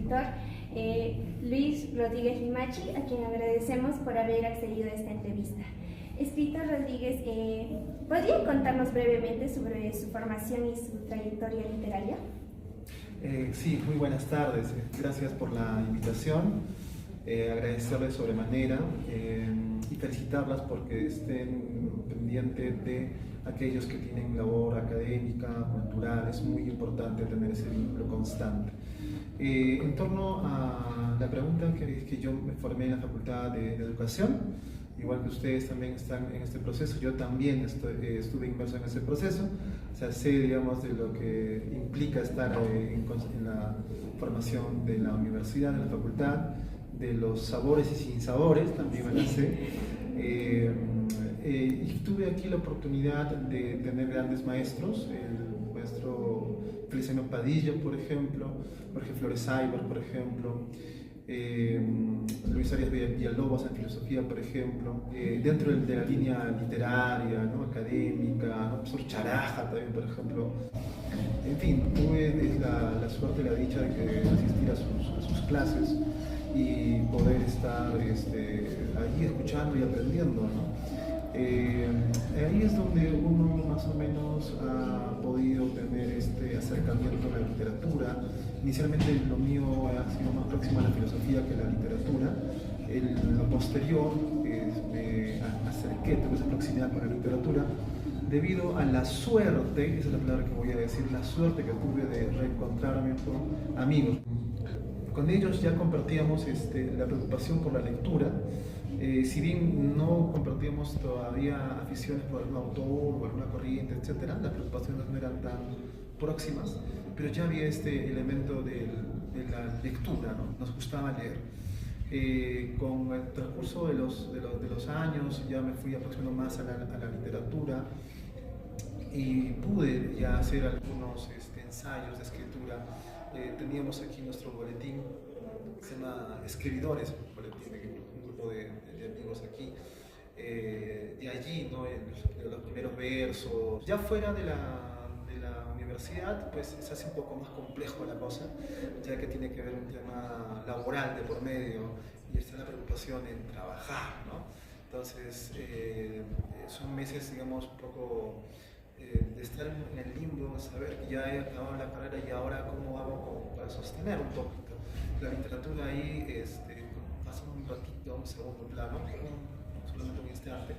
escritor Luis Rodríguez Limachi, a quien agradecemos por haber accedido a esta entrevista. Escritor Rodríguez, ¿podría contarnos brevemente sobre su formación y su trayectoria literaria? Sí, muy buenas tardes. Gracias por la invitación. Agradecerles sobremanera y felicitarlas porque estén pendientes de aquellos que tienen labor académica, cultural. Es muy importante tener ese vínculo constante. En torno a la pregunta que yo me formé en la Facultad de Educación, igual que ustedes también están en este proceso, yo también estuve inmerso en ese proceso, o sea, sé, digamos, de lo que implica estar en la formación de la universidad, de la facultad, de los sabores y sinsabores, también me la sé. Y tuve aquí la oportunidad de tener grandes maestros, el maestro Feliciano Padilla, por ejemplo, Jorge Flores Aybar, por ejemplo, Luis Arias Villalobos en filosofía, por ejemplo, dentro de la línea literaria, ¿no? Académica, ¿no? Profesor Charaja también, por ejemplo. En fin, tuve la suerte y la dicha de asistir a sus clases y poder estar allí escuchando y aprendiendo, ¿no? Ahí es donde uno más o menos ha podido tener este acercamiento a la literatura. Inicialmente lo mío ha sido más próximo a la filosofía que a la literatura. En lo posterior me acerqué, tuve esa proximidad con la literatura debido a la suerte, esa es la palabra que voy a decir, la suerte que tuve de reencontrarme con amigos. Con ellos ya compartíamos la preocupación por la lectura. Si bien no compartíamos todavía aficiones por algún autor o alguna corriente, etc., las preocupaciones no eran tan próximas, pero ya había este elemento de la lectura, ¿no? Nos gustaba leer. Con el transcurso de los años ya me fui aproximando más a la literatura y pude ya hacer algunos ensayos de escritura. Teníamos aquí nuestro boletín, se llama Escribidores, un grupo de amigos aquí. De allí, ¿no? Los primeros versos. Ya fuera de la universidad, pues se hace un poco más complejo la cosa, ya que tiene que ver un tema laboral de por medio y está la preocupación en trabajar, ¿no? Entonces, son meses, digamos, un poco de estar en el limbo, saber que ya he acabado la carrera y ahora cómo hago para sostener un poquito. La literatura ahí pasa un ratito a un segundo plano, solamente un instante,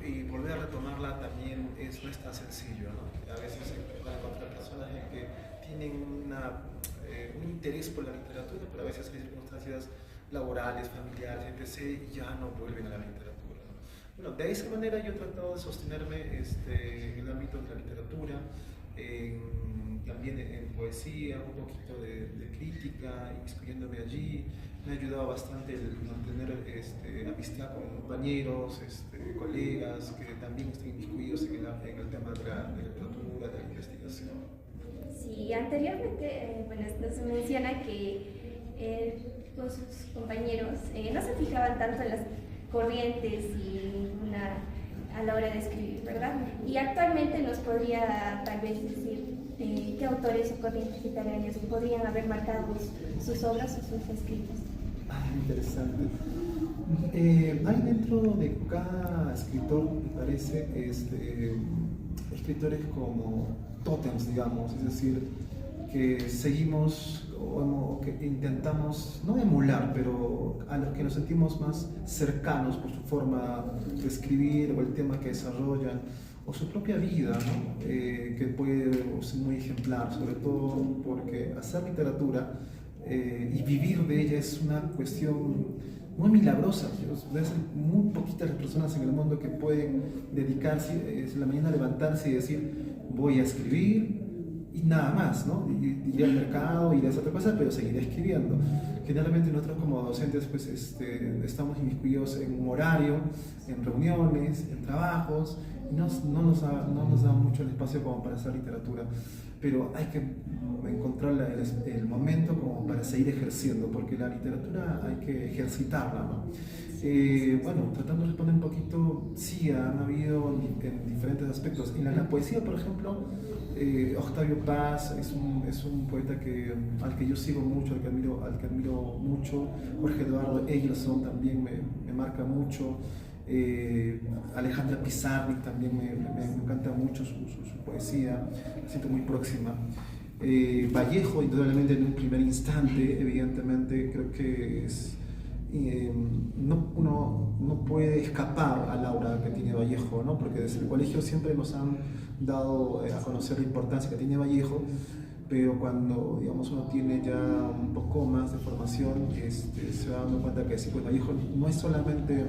y volver a retomarla también no es tan sencillo, ¿no? A veces se encuentran personas que tienen un interés por la literatura, pero a veces hay circunstancias laborales, familiares, etc., y ya no vuelven a la literatura. Bueno, de esa manera yo he tratado de sostenerme en el ámbito de la literatura, también en poesía, un poquito de crítica, inmiscuyéndome allí. Me ha ayudado bastante el mantener amistad con compañeros, colegas que también están inmiscuidos en el tema de la literatura, de la investigación. Sí, anteriormente nos menciona que con sus compañeros no se fijaban tanto en las corrientes a la hora de escribir, ¿verdad? Y actualmente nos podría tal vez decir qué autores o corrientes literarias podrían haber marcado sus obras o sus escritos. Interesante. Hay dentro de cada escritor, me parece, escritores como tótems, digamos, es decir, que seguimos o que intentamos no emular, pero a los que nos sentimos más cercanos por su forma de escribir o el tema que desarrollan o su propia vida, ¿no? Que puede ser muy ejemplar, sobre todo porque hacer literatura y vivir de ella es una cuestión muy milagrosa. Debe ser muy poquitas las personas en el mundo que pueden dedicarse en la mañana a levantarse y decir voy a escribir y nada más, ¿no? Ir al mercado, ir a hacer otra cosa, pero seguiré escribiendo. Generalmente nosotros como docentes pues estamos inmiscuidos en un horario, en reuniones, en trabajos, no nos da mucho el espacio como para hacer literatura, pero hay que encontrar el momento como para seguir ejerciendo, porque la literatura hay que ejercitarla, ¿no? Bueno, tratando de responder un poquito, sí, han habido en diferentes aspectos. En la poesía, por ejemplo, Octavio Paz es un poeta al que yo sigo mucho, al que admiro mucho. Jorge Eduardo Eggleston también me marca mucho. Alejandra Pizarnik también me encanta mucho su poesía, me siento muy próxima. Vallejo, indudablemente en un primer instante, evidentemente creo que uno no puede escapar al aura que tiene Vallejo, ¿no? Porque desde el colegio siempre nos han dado a conocer la importancia que tiene Vallejo, pero cuando, digamos, uno tiene ya un poco más de formación, se va dando cuenta que sí, pues Vallejo no es solamente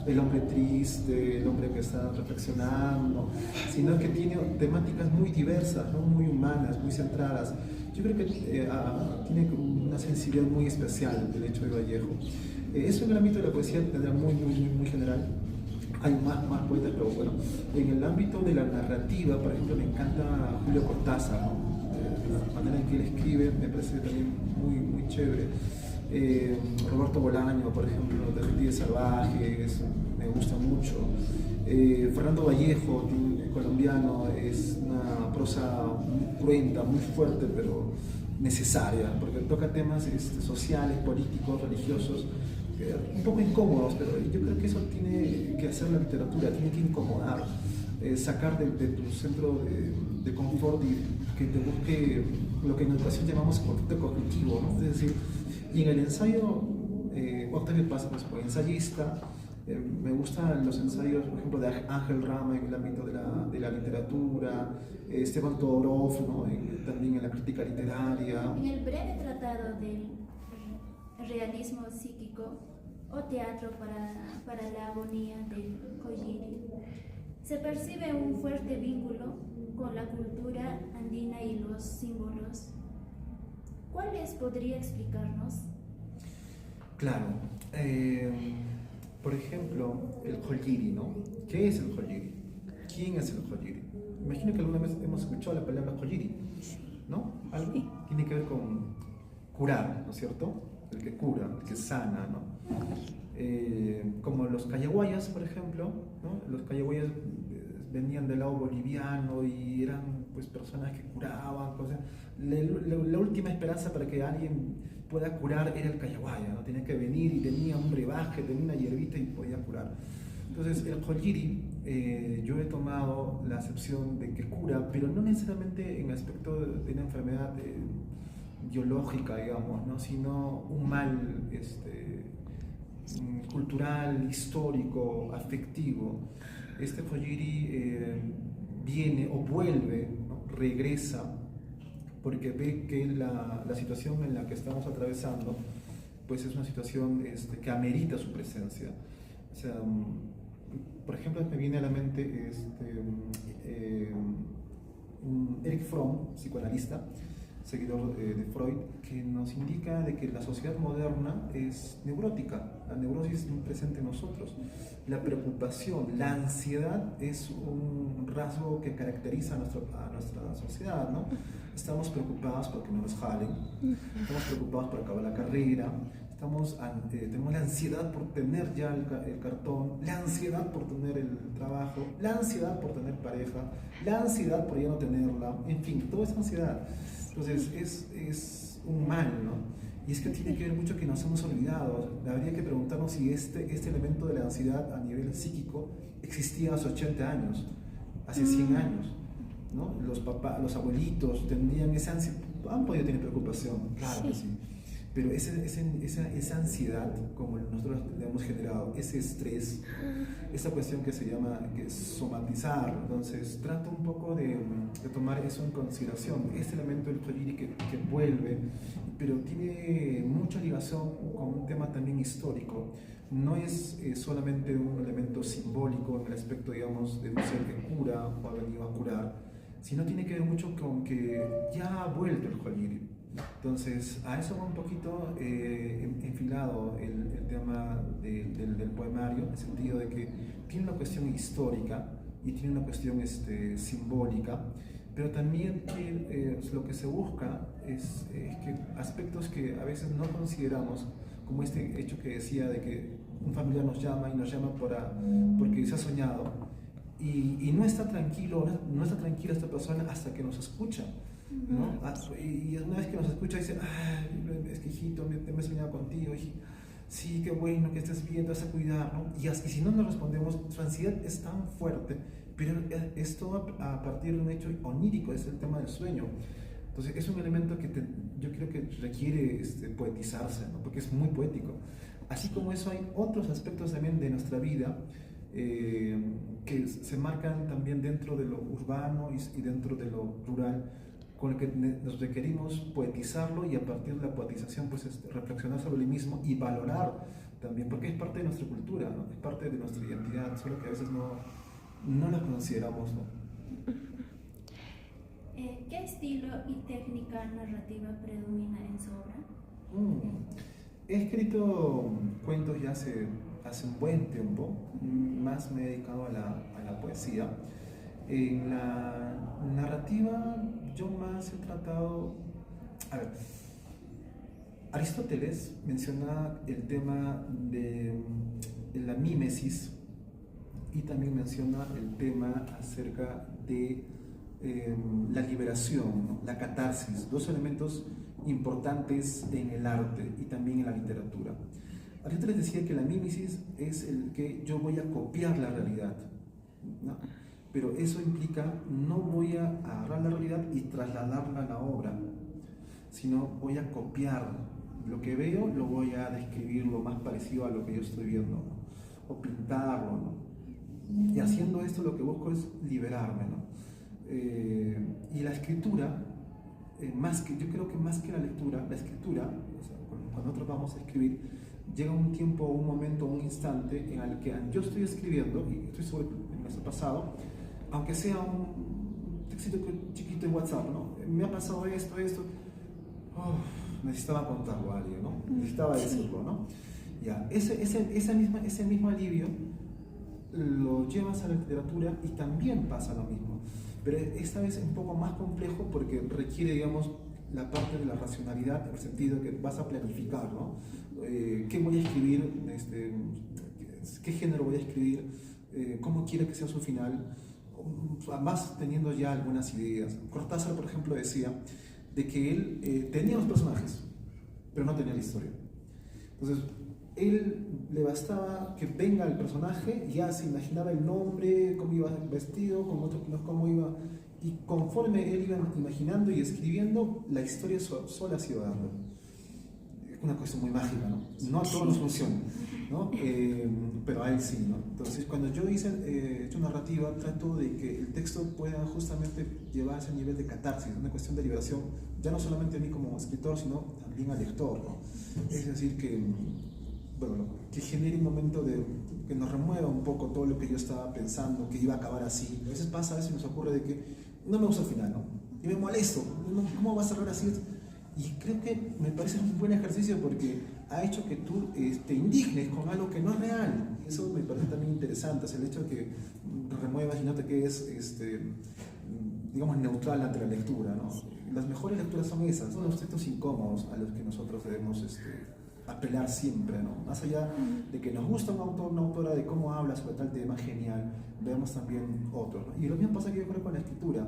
el hombre triste, el hombre que está reflexionando, sino que tiene temáticas muy diversas, ¿no? Muy humanas, muy centradas. Yo creo que tiene una sensibilidad muy especial el hecho de Vallejo. Eso en el ámbito de la poesía tendrá muy general. Hay más poetas, pero bueno, en el ámbito de la narrativa, por ejemplo, me encanta Julio Cortázar, ¿no? La manera en que él escribe me parece también muy chévere. Roberto Bolaño, por ejemplo, Detectives Salvajes, me gusta mucho. Fernando Vallejo, colombiano, es una prosa muy cruenta, muy fuerte, pero necesaria, porque toca temas sociales, políticos, religiosos, un poco incómodos, pero yo creo que eso tiene que hacer la literatura, tiene que incomodar, sacar de tu centro de confort y que te busque lo que en educación llamamos conflicto cognitivo, ¿no? Es decir, y en el ensayo, Octavio Paz, pues, ensayista, me gustan los ensayos, por ejemplo, de Ángel Rama en el ámbito de la literatura, Esteban Todorov, ¿no? También en la crítica literaria. En el breve tratado del realismo psíquico o teatro para la agonía del Collieri, se percibe un fuerte vínculo con la cultura andina y los símbolos. ¿Cuáles podría explicarnos? Claro. Por ejemplo, el Collieri, ¿no? ¿Qué es el Collieri? ¿Quién es el Collieri? Imagino que alguna vez hemos escuchado la palabra Collieri, ¿no? Algo tiene que ver con curar, ¿no es cierto? El que cura, el que sana, ¿no? Como los cayaguayas, por ejemplo, ¿no? Los cayaguayas venían del lado boliviano y eran, pues, personas que curaban cosas. La última esperanza para que alguien pueda curar era el cayaguaya, ¿no? Tenía que venir y tenía un brebaje, tenía una hierbita y podía curar. Entonces el Collieri, yo he tomado la acepción de que cura, pero no necesariamente en aspecto de una enfermedad biológica, digamos, ¿no? Sino un mal cultural, histórico, afectivo. Este Collieri viene o vuelve, ¿no? Regresa, porque ve que la situación en la que estamos atravesando, pues es una situación que amerita su presencia. O sea, por ejemplo, me viene a la mente Erich Fromm, psicoanalista, seguidor de Freud, que nos indica de que la sociedad moderna es neurótica, la neurosis es muy presente en nosotros. La preocupación, la ansiedad es un rasgo que caracteriza a nuestra sociedad, ¿no? Estamos preocupados porque no nos jalen, estamos preocupados por acabar la carrera, tenemos la ansiedad por tener ya el cartón, la ansiedad por tener el trabajo, la ansiedad por tener pareja, la ansiedad por ya no tenerla, en fin, toda esa ansiedad. Entonces es un mal, ¿no? Y es que tiene que ver mucho que nos hemos olvidado. Habría que preguntarnos si este elemento de la ansiedad a nivel psíquico existía hace 80 años, hace 100 años, ¿no? Los abuelitos tendrían esa ansiedad, han podido tener preocupación, claro que sí. Pero esa ansiedad, como nosotros le hemos generado, ese estrés, esa cuestión que se llama somatizar, entonces trato un poco de tomar eso en consideración. Este elemento del Collieri que vuelve, pero tiene mucha ligación con un tema también histórico. No es solamente un elemento simbólico en el aspecto, digamos, de un ser que cura o ha venido a curar, sino tiene que ver mucho con que ya ha vuelto el Collieri. Entonces, a eso va un poquito enfilado el tema del poemario, en el sentido de que tiene una cuestión histórica, y tiene una cuestión simbólica, pero también lo que se busca es que aspectos que a veces no consideramos, como este hecho que decía de que un familiar nos llama y nos llama porque se ha soñado y no está tranquilo, no está tranquila esta persona hasta que nos escucha, ¿no? Y una vez que nos escucha dice, es que hijito, me he soñado contigo, sí, qué bueno que estés bien, te vas a cuidar, ¿no? Y si no nos respondemos, su ansiedad es tan fuerte, pero es todo a partir de un hecho onírico, es el tema del sueño. Entonces es un elemento que yo creo que requiere poetizarse, ¿no? Porque es muy poético. Así como eso hay otros aspectos también de nuestra vida que se marcan también dentro de lo urbano y dentro de lo rural, con el que nos requerimos poetizarlo y a partir de la poetización pues reflexionar sobre el mismo y valorar también, porque es parte de nuestra cultura, ¿no? Es parte de nuestra identidad, solo que a veces no la consideramos, ¿no? ¿Qué estilo y técnica narrativa predomina en su obra? He escrito cuentos ya hace un buen tiempo, más me he dedicado a la poesía. En la narrativa yo más he tratado... A ver, Aristóteles menciona el tema de la mímesis y también menciona el tema acerca de la liberación, ¿no? La catarsis, dos elementos importantes en el arte y también en la literatura. Aristóteles decía que la mímesis es el que yo voy a copiar la realidad, ¿no? Pero eso implica no voy a agarrar la realidad y trasladarla a la obra, sino voy a copiar lo que veo, lo voy a describir lo más parecido a lo que yo estoy viendo, ¿no? O pintarlo, ¿no? Y haciendo esto lo que busco es liberarme, ¿no? Y la escritura, yo creo que más que la lectura, la escritura, o sea, cuando nosotros vamos a escribir, llega un tiempo, un momento, un instante en el que yo estoy escribiendo, y estoy sobre el mes pasado, aunque sea un textito chiquito en WhatsApp, ¿no? Me ha pasado esto, necesitaba contarlo a alguien, ¿no? Necesitaba decirlo, ¿no? Ya, ese mismo alivio lo llevas a la literatura y también pasa lo mismo, pero esta vez es un poco más complejo porque requiere, digamos, la parte de la racionalidad, en el sentido que vas a planificar, ¿no? ¿Qué voy a escribir? ¿Qué género voy a escribir? ¿Cómo quiero que sea su final? Más teniendo ya algunas ideas. Cortázar, por ejemplo, decía de que él tenía los personajes, pero no tenía la historia. Entonces, él le bastaba que venga el personaje y ya se imaginaba el nombre, cómo iba vestido, cómo iba, y conforme él iba imaginando y escribiendo, la historia sola se iba dando. Es una cuestión muy mágica, ¿no? No a todos nos funciona, ¿no? Pero a él sí, ¿no? Entonces, cuando yo he hecho narrativa, trato de que el texto pueda justamente llevar a ese nivel de catarsis, una cuestión de liberación, ya no solamente a mí como escritor, sino también al lector, ¿no? Es decir, que genere un momento que nos remueva un poco todo lo que yo estaba pensando, que iba a acabar así. A veces nos ocurre de que no me gusta el final, ¿no? Y me molesto, ¿cómo va a cerrar así? Y creo que me parece un buen ejercicio porque ha hecho que tú te indignes con algo que no es real. Eso me parece también interesante, es el hecho de que remuevas y no te quedes, digamos, neutral ante la lectura, ¿no? Las mejores lecturas son esas, son los textos incómodos a los que nosotros debemos apelar siempre, ¿no? Más allá de que nos gusta un autor, una autora, de cómo habla sobre tal tema, genial, veamos también otros, ¿no? Y lo mismo pasa que yo creo con la escritura.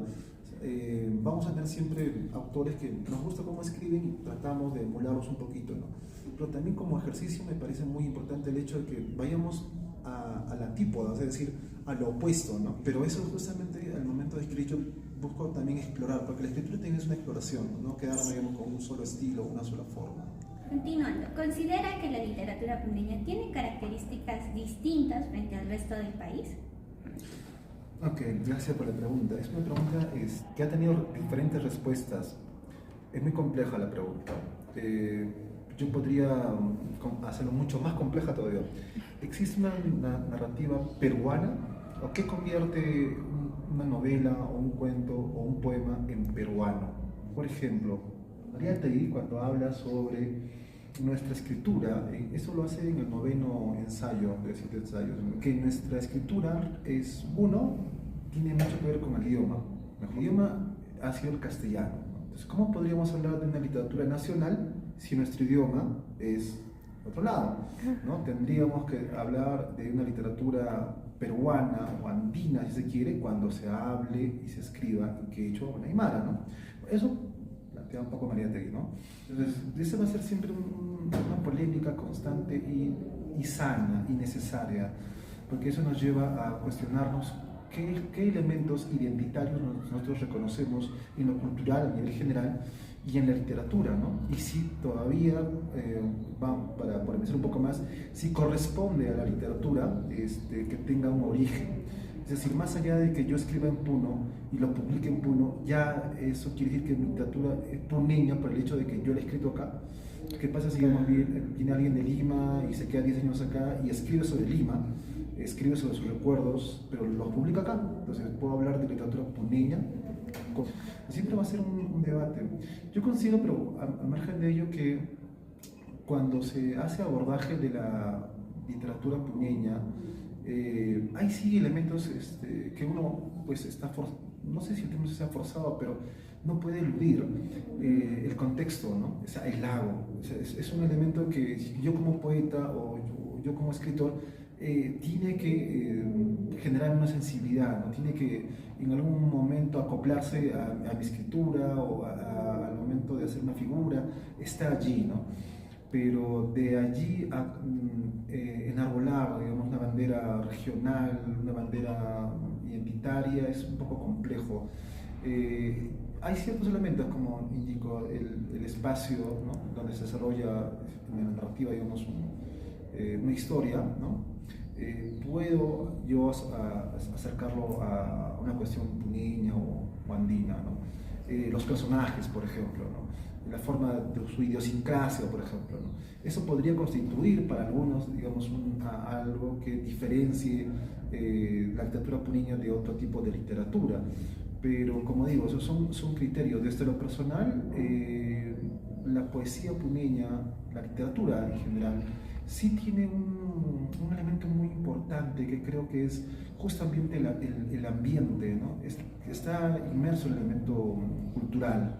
Vamos a tener siempre autores que nos gusta cómo escriben y tratamos de emularlos un poquito, ¿no? Pero también como ejercicio me parece muy importante el hecho de que vayamos a la antípoda, es decir, a lo opuesto, ¿no? Pero eso justamente al momento de escribir yo busco también explorar, porque la escritura también es una exploración, no quedarme, digamos, con un solo estilo, una sola forma. Continuando, ¿considera que la literatura pundeña tiene características distintas frente al resto del país? Ok, gracias por la pregunta. Es una pregunta que ha tenido diferentes respuestas. Es muy compleja la pregunta. Yo podría hacerlo mucho más compleja todavía. ¿Existe una narrativa peruana? ¿O qué convierte una novela o un cuento o un poema en peruano? Por ejemplo, Mariátegui, cuando habla sobre nuestra escritura, eso lo hace en el 9º ensayo de 7 ensayos, que nuestra escritura es, uno, tiene mucho que ver con el idioma. El idioma ha sido el castellano, ¿no? Entonces, ¿cómo podríamos hablar de una literatura nacional si nuestro idioma es otro lado, ¿no? Tendríamos que hablar de una literatura peruana o andina, si se quiere, cuando se hable y se escriba en quechua o en aymara, ¿no? Eso plantea un poco Mariátegui, ¿no? Entonces, esa va a ser siempre una polémica constante y sana y necesaria, porque eso nos lleva a cuestionarnos qué elementos identitarios nosotros reconocemos en lo cultural a nivel general y en la literatura, ¿no? Y si todavía, para empezar un poco más, si corresponde a la literatura que tenga un origen. Es decir, más allá de que yo escriba en puno y lo publique en puno, ya eso quiere decir que mi literatura es puneña por el hecho de que yo la he escrito acá. ¿Qué pasa si viene alguien de Lima y se queda 10 años acá y escribe sobre Lima, escribe sobre sus recuerdos, pero los publica acá? Entonces puedo hablar de literatura puneña. Siempre va a ser un debate. Yo considero, pero al margen de ello, que cuando se hace abordaje de la literatura puneña, hay sí elementos que uno pues está no sé si el término sea forzado, pero no puede eludir el contexto, ¿no? O sea, el lago. O sea, es un elemento que yo como poeta o yo como escritor tiene que generar una sensibilidad, ¿no? Tiene que en algún momento acoplarse a mi escritura o al momento de hacer una figura, está allí, ¿no? Pero de allí a enarbolar, digamos, una bandera regional, una bandera identitaria, es un poco complejo. Hay ciertos elementos, como indico, el espacio, ¿no? Donde se desarrolla en la narrativa, digamos, una historia, ¿no? Puedo yo acercarlo a una cuestión puneña o andina, ¿no? Los personajes, por ejemplo, ¿no? La forma de su idiosincrasia, por ejemplo, ¿no? Eso podría constituir para algunos, digamos, algo que diferencie la literatura puneña de otro tipo de literatura. Pero, como digo, esos son criterios. Desde lo personal, la poesía puneña, la literatura en general, sí tiene un elemento muy importante que creo que es justamente el ambiente, ¿no? Está inmerso en el elemento cultural,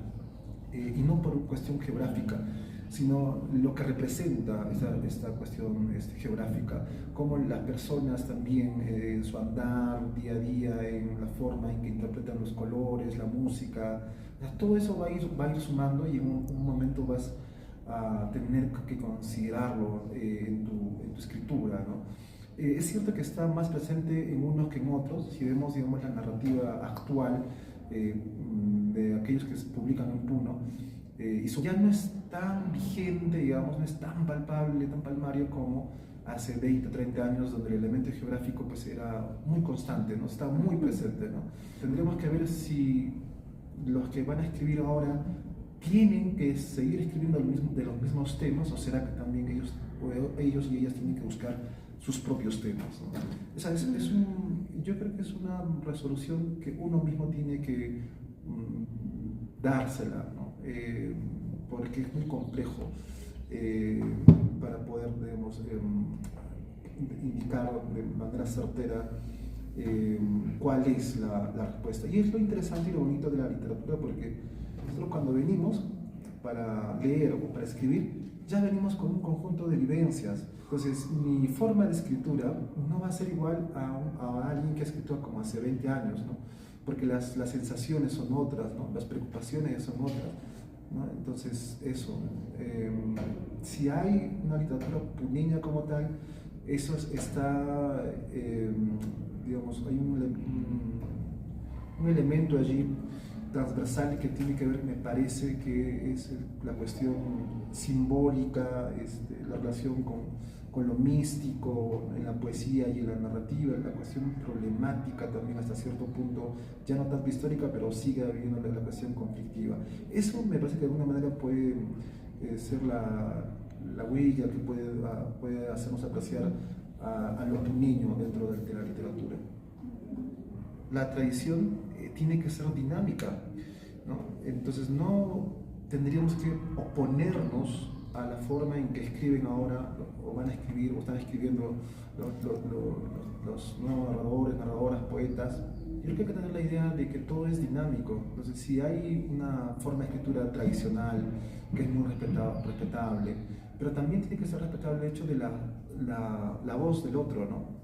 y no por cuestión geográfica, sino lo que representa esta cuestión geográfica, cómo las personas también en su andar día a día, en la forma en que interpretan los colores, la música, todo eso va a ir sumando, y en un momento vas a tener que considerarlo en tu escritura, ¿no? Es cierto que está más presente en unos que en otros. Si vemos, digamos, la narrativa actual de aquellos que se publican en puno, y eso ya no es tan vigente, digamos, no es tan palpable, tan palmario como hace 20, 30 años, donde el elemento geográfico pues era muy constante, ¿no? Está muy presente, ¿no? Tendríamos que ver si los que van a escribir ahora tienen que seguir escribiendo de los mismos temas, o será que también ellos y ellas tienen que buscar sus propios temas, ¿no? O sea, yo creo que es una resolución que uno mismo tiene que dársela, ¿no? Porque es muy complejo para poder, digamos, indicar de manera certera cuál es la respuesta. Y es lo interesante y lo bonito de la literatura, porque nosotros cuando venimos para leer o para escribir, ya venimos con un conjunto de vivencias. Entonces, mi forma de escritura no va a ser igual a alguien que ha escrito como hace 20 años, ¿no? Porque las sensaciones son otras, ¿no? Las preocupaciones son otras, ¿no? Entonces, eso. Si hay una literatura puneña como tal, eso está, digamos, hay un elemento allí transversal que tiene que ver, me parece, que es la cuestión simbólica, la relación con lo místico en la poesía y en la narrativa, la cuestión problemática también hasta cierto punto, ya no tanto histórica, pero sigue habiendo la cuestión conflictiva. Eso me parece que de alguna manera puede ser la huella que puede hacernos apreciar a lo puneño dentro de la literatura. La tradición tiene que ser dinámica, ¿no? Entonces no tendríamos que oponernos a la forma en que escriben ahora, o van a escribir, o están escribiendo los nuevos narradores, narradoras, poetas, yo creo que hay que tener la idea de que todo es dinámico. Entonces, si hay una forma de escritura tradicional que es muy respetable, pero también tiene que ser respetable el hecho de la voz del otro, ¿no?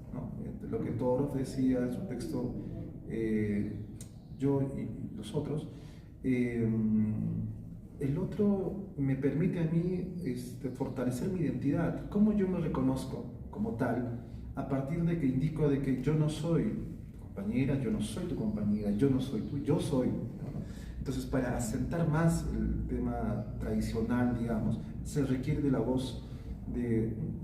Lo que Todorov decía en su texto, yo y los otros, el otro me permite a mí fortalecer mi identidad. ¿Cómo yo me reconozco como tal? A partir de que indico de que yo no soy tu compañera, yo no soy tu compañera, yo no soy tú, yo soy, ¿no? Entonces, para asentar más el tema tradicional, digamos, se requiere de la voz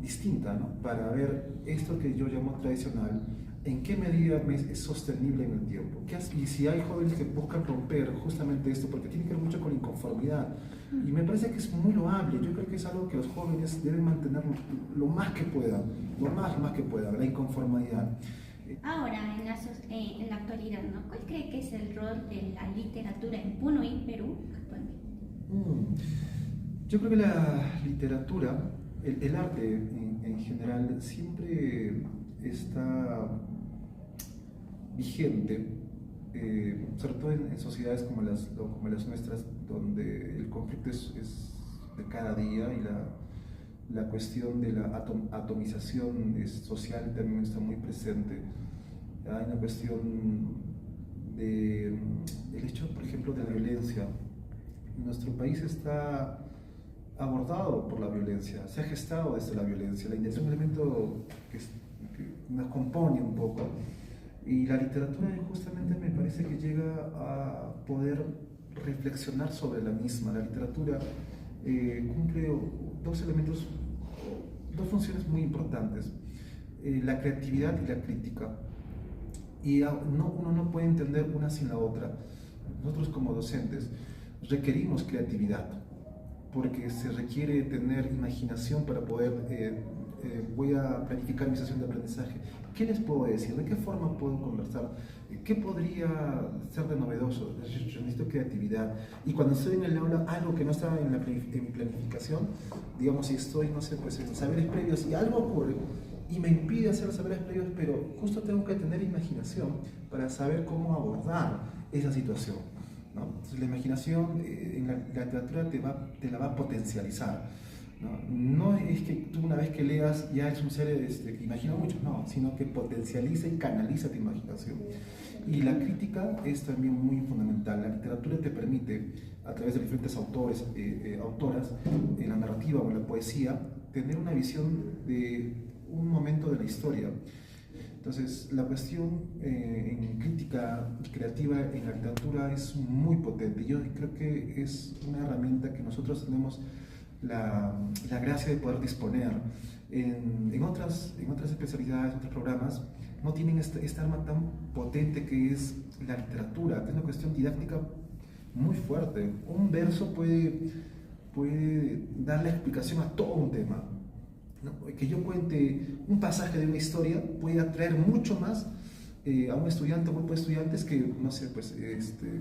distinta, ¿no? Para ver esto que yo llamo tradicional, en qué medida es sostenible en el tiempo. Y si hay jóvenes que buscan romper justamente esto, porque tiene que ver mucho con la inconformidad, y me parece que es muy loable. Yo creo que es algo que los jóvenes deben mantener lo más que puedan, lo más que puedan, la inconformidad. Ahora, en la actualidad, ¿no? ¿Cuál cree que es el rol de la literatura en Puno y Perú actualmente? Yo creo que la literatura, el arte en general, siempre está vigente, sobre todo en sociedades como las nuestras, donde el conflicto es de cada día y la cuestión de la atomización social también está muy presente. Hay una cuestión el hecho, por ejemplo, de la violencia. Nuestro país está abordado por la violencia, se ha gestado desde la violencia. La es un elemento que nos compone un poco, y la literatura justamente me parece que llega a poder reflexionar sobre la misma. La literatura cumple dos funciones muy importantes, la creatividad y la crítica, y uno no puede entender una sin la otra. Nosotros como docentes requerimos creatividad, porque se requiere tener imaginación para poder, voy a planificar mi sesión de aprendizaje. ¿Qué les puedo decir? ¿De qué forma puedo conversar? ¿Qué podría ser de novedoso? Yo necesito creatividad. Y cuando estoy en el aula, algo que no estaba en mi planificación, digamos, si estoy, no sé, pues en saberes previos y algo ocurre y me impide hacer los saberes previos, pero justo tengo que tener imaginación para saber cómo abordar esa situación, ¿no? Entonces, la imaginación en la literatura te la va a potencializar, ¿no? No es que tú una vez que leas ya eres un ser que imagina mucho, no, sino que potencializa y canaliza tu imaginación. Y la crítica es también muy fundamental. La literatura te permite, a través de diferentes autores, autoras, en la narrativa o en la poesía, tener una visión de un momento de la historia. Entonces, la cuestión en crítica creativa en la literatura es muy potente. Yo creo que es una herramienta que nosotros tenemos la gracia de poder disponer. En otras especialidades, en otros programas, no tienen esta arma tan potente que es la literatura, que es una cuestión didáctica muy fuerte. Un verso puede darle explicación a todo un tema, ¿no? Que yo cuente un pasaje de una historia puede atraer mucho más a un estudiante o un grupo de estudiantes que, no sé, pues,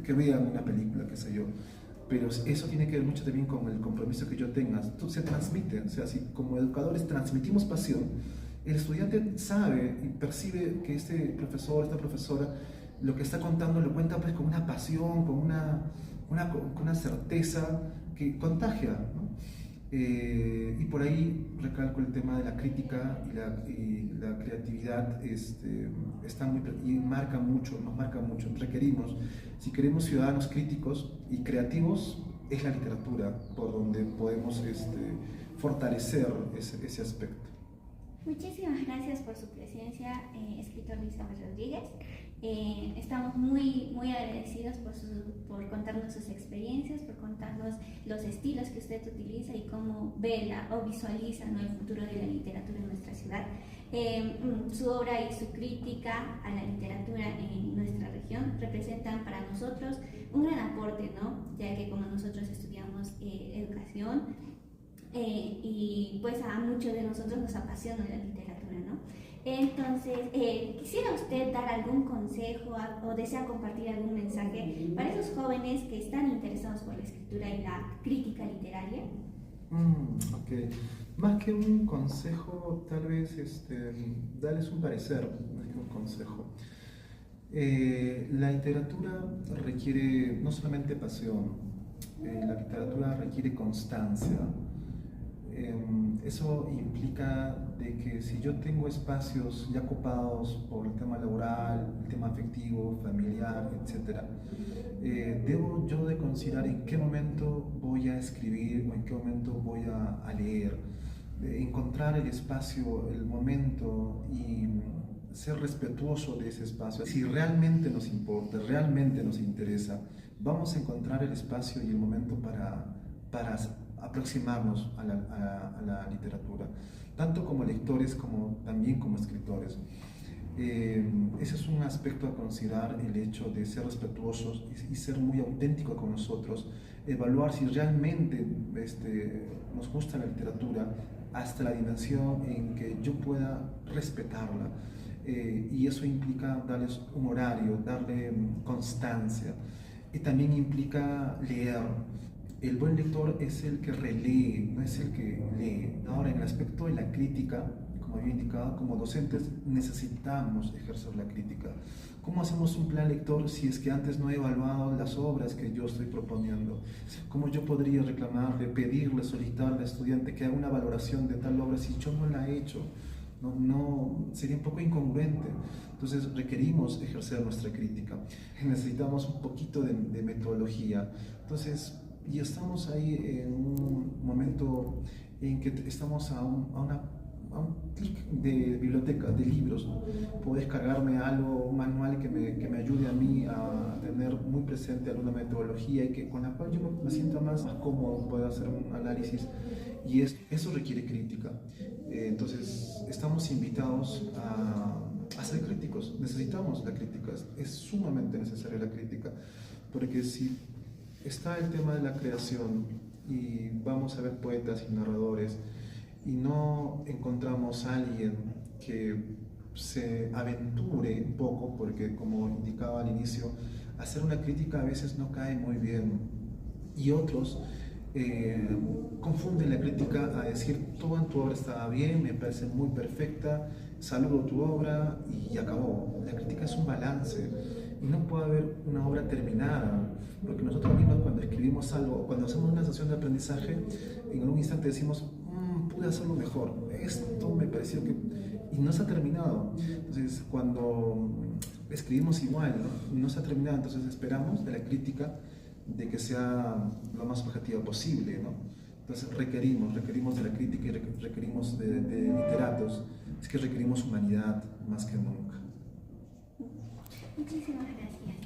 que vean una película, qué sé yo. Pero eso tiene que ver mucho también con el compromiso que yo tenga. Se transmite, o sea, si como educadores transmitimos pasión, el estudiante sabe y percibe que este profesor, esta profesora, lo que está contando lo cuenta pues con una pasión, con una certeza que contagia, ¿no? Y por ahí recalco el tema de la crítica y la creatividad, nos marca mucho. Requerimos, si queremos ciudadanos críticos y creativos, es la literatura por donde podemos fortalecer ese aspecto. Muchísimas gracias por su presencia, escritor Luis Gómez Rodríguez. Estamos muy, muy agradecidos por contarnos sus experiencias, por contarnos los estilos que usted utiliza y cómo ve o visualiza, ¿no?, el futuro de la literatura en nuestra ciudad. Su obra y su crítica a la literatura en nuestra región representan para nosotros un gran aporte, ¿no?, ya que como nosotros estudiamos educación, y pues a muchos de nosotros nos apasiona la literatura, ¿no? Entonces, ¿quisiera usted dar algún consejo o desea compartir algún mensaje para esos jóvenes que están interesados por la escritura y la crítica literaria? Ok. Más que un consejo, tal vez darles un parecer, más que un consejo. La literatura requiere no solamente pasión, la literatura requiere constancia. Eso implica de que si yo tengo espacios ya ocupados por el tema laboral, el tema afectivo, familiar, etc., debo yo de considerar en qué momento voy a escribir o en qué momento voy a leer, encontrar el espacio, el momento y ser respetuoso de ese espacio. Si realmente nos importa, realmente nos interesa, vamos a encontrar el espacio y el momento para aproximarnos a la literatura, tanto como lectores como también como escritores. Ese es un aspecto a considerar, el hecho de ser respetuosos y ser muy auténticos con nosotros, evaluar si realmente nos gusta la literatura hasta la dimensión en que yo pueda respetarla. Y eso implica darles un horario, darle constancia, y también implica leer. El buen lector es el que relee, no es el que lee. Ahora, en el aspecto de la crítica, como había indicado, como docentes necesitamos ejercer la crítica. ¿Cómo hacemos un plan lector si es que antes no he evaluado las obras que yo estoy proponiendo? ¿Cómo yo podría reclamarle, pedirle, solicitarle al estudiante que haga una valoración de tal obra si yo no la he hecho? No, sería un poco incongruente. Entonces requerimos ejercer nuestra crítica. Necesitamos un poquito de metodología. Entonces, y estamos ahí en un momento en que estamos a un clic de biblioteca, de libros. Puedo descargarme algo, un manual que me ayude a mí a tener muy presente alguna metodología y con la cual yo me sienta más cómodo, pueda hacer un análisis, y eso requiere crítica. Entonces estamos invitados a ser críticos, necesitamos la crítica, es sumamente necesaria la crítica, porque si está el tema de la creación y vamos a ver poetas y narradores y no encontramos a alguien que se aventure un poco, porque como indicaba al inicio, hacer una crítica a veces no cae muy bien, y otros confunden la crítica a decir todo en tu obra estaba bien, me parece muy perfecta, saludo tu obra y acabó. La crítica es un balance y no puede haber una obra terminada, porque nosotros mismos cuando escribimos algo, cuando hacemos una sesión de aprendizaje, en un instante decimos, pude hacerlo mejor, esto me pareció que... y no se ha terminado. Entonces cuando escribimos igual, no se ha terminado, entonces esperamos de la crítica de que sea lo más objetiva posible, ¿no? Entonces requerimos de la crítica y requerimos de literatos, es que requerimos humanidad más que nunca. Muchísimas gracias.